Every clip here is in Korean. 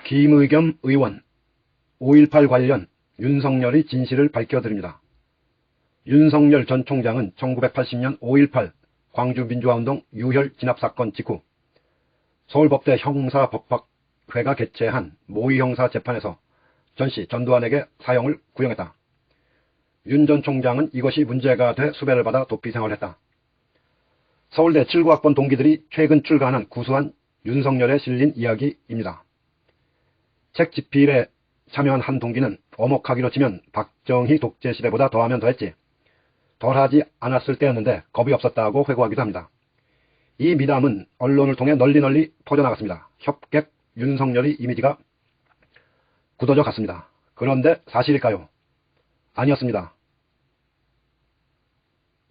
김의겸 의원 5.18 관련 윤석열의 진실을 밝혀드립니다. 윤석열 전 총장은 1980년 5.18 광주민주화운동 유혈 진압사건 직후 서울법대 형사법학회가 개최한 모의형사 재판에서 전씨 전두환에게 사형을 구형했다. 윤 전 총장은 이것이 문제가 돼 수배를 받아 도피 생활했다. 서울대 79학번 동기들이 최근 출간한 구수한 윤석열에 실린 이야기입니다. 책 집필에 참여한 한 동기는 어목하기로 치면 박정희 독재 시대보다 더하면 더했지 덜하지 않았을 때였는데 겁이 없었다고 회고하기도 합니다. 이 미담은 언론을 통해 널리 퍼져나갔습니다. 협객 윤석열의 이미지가 굳어져 갔습니다. 그런데 사실일까요? 아니었습니다.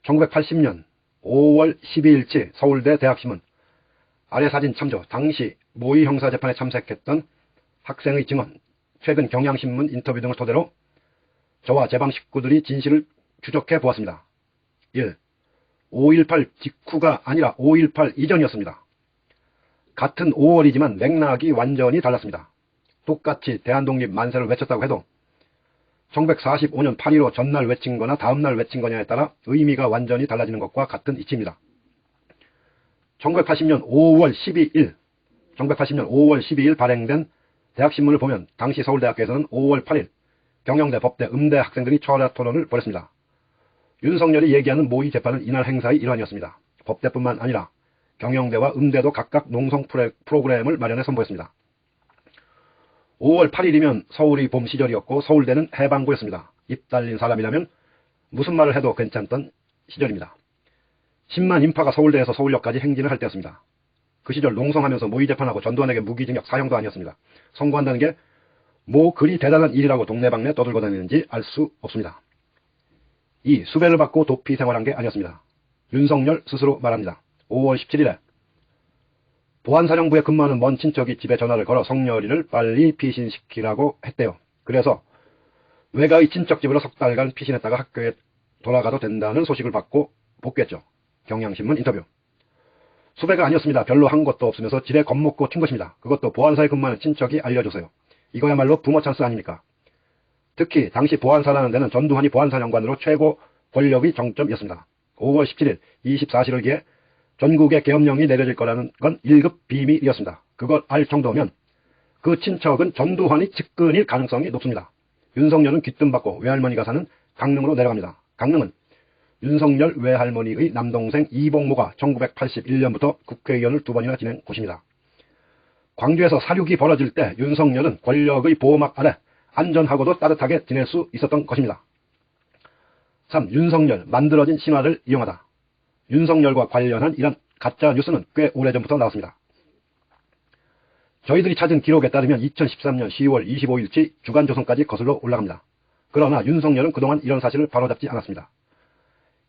1980년 5월 12일치 서울대 대학신문 아래 사진 참조. 당시 모의 형사재판에 참석했던 학생의 증언, 최근 경향신문 인터뷰 등을 토대로 저와 제 방 식구들이 진실을 추적해 보았습니다. 1. 5.18 직후가 아니라 5.18 이전이었습니다. 같은 5월이지만 맥락이 완전히 달랐습니다. 똑같이 대한독립 만세를 외쳤다고 해도 1945년 8.15 전날 외친 거나 다음날 외친 거냐에 따라 의미가 완전히 달라지는 것과 같은 이치입니다. 1980년 5월 12일 발행된 대학신문을 보면 당시 서울대학교에서는 5월 8일 경영대, 법대, 음대 학생들이 철야 토론을 벌였습니다. 윤석열이 얘기하는 모의 재판은 이날 행사의 일환이었습니다. 법대뿐만 아니라 경영대와 음대도 각각 농성 프로그램을 마련해 선보였습니다. 5월 8일이면 서울이 봄 시절이었고 서울대는 해방구였습니다. 입 달린 사람이라면 무슨 말을 해도 괜찮던 시절입니다. 10만 인파가 서울대에서 서울역까지 행진을 할 때였습니다. 그 시절 농성하면서 모의 재판하고 전두환에게 무기징역 사형도 아니었습니다. 선고한다는 게 뭐 그리 대단한 일이라고 동네방네 떠들고 다니는지 알 수 없습니다. 2. 수배를 받고 도피 생활한 게 아니었습니다. 윤석열 스스로 말합니다. 5월 17일에 보안사령부에 근무하는 먼 친척이 집에 전화를 걸어 성렬이를 빨리 피신시키라고 했대요. 그래서 외가의 친척 집으로 석 달간 피신했다가 학교에 돌아가도 된다는 소식을 받고 복귀했죠. 경향신문 인터뷰. 수배가 아니었습니다. 별로 한 것도 없으면서 지레 겁먹고 튄 것입니다. 그것도 보안사에 근무하는 친척이 알려줘서요. 이거야말로 부모 찬스 아닙니까? 특히 당시 보안사라는 데는 전두환이 보안사령관으로 최고 권력의 정점이었습니다. 5월 17일 24시를 기해 전국에 계엄령이 내려질 거라는 건 1급 비밀이었습니다. 그걸 알 정도면 그 친척은 전두환이 측근일 가능성이 높습니다. 윤석열은 귀뜸받고 외할머니가 사는 강릉으로 내려갑니다. 강릉은 윤석열 외할머니의 남동생 이봉모가 1981년부터 국회의원을 2번이나 지낸 곳입니다. 광주에서 사륙이 벌어질 때 윤석열은 권력의 보호막 아래 안전하고도 따뜻하게 지낼 수 있었던 것입니다. 3. 윤석열 만들어진 신화를 이용하다. 윤석열과 관련한 이런 가짜 뉴스는 꽤 오래전부터 나왔습니다. 저희들이 찾은 기록에 따르면 2013년 10월 25일치 주간조선까지 거슬러 올라갑니다. 그러나 윤석열은 그동안 이런 사실을 바로잡지 않았습니다.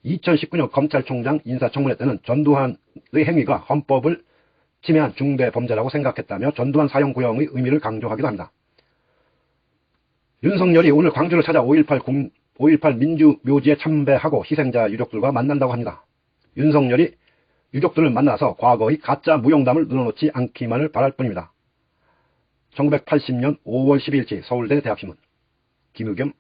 2019년 검찰총장 인사청문회 때는 전두환의 행위가 헌법을 침해한 중대 범죄라고 생각했다며 전두환 사형 구형의 의미를 강조하기도 합니다. 윤석열이 오늘 광주를 찾아 5.18 민주묘지에 참배하고 희생자 유족들과 만난다고 합니다. 윤석열이 유족들을 만나서 과거의 가짜 무용담을 늘어놓지 않기만을 바랄 뿐입니다. 1980년 5월 12일치 서울대 대학신문 김의겸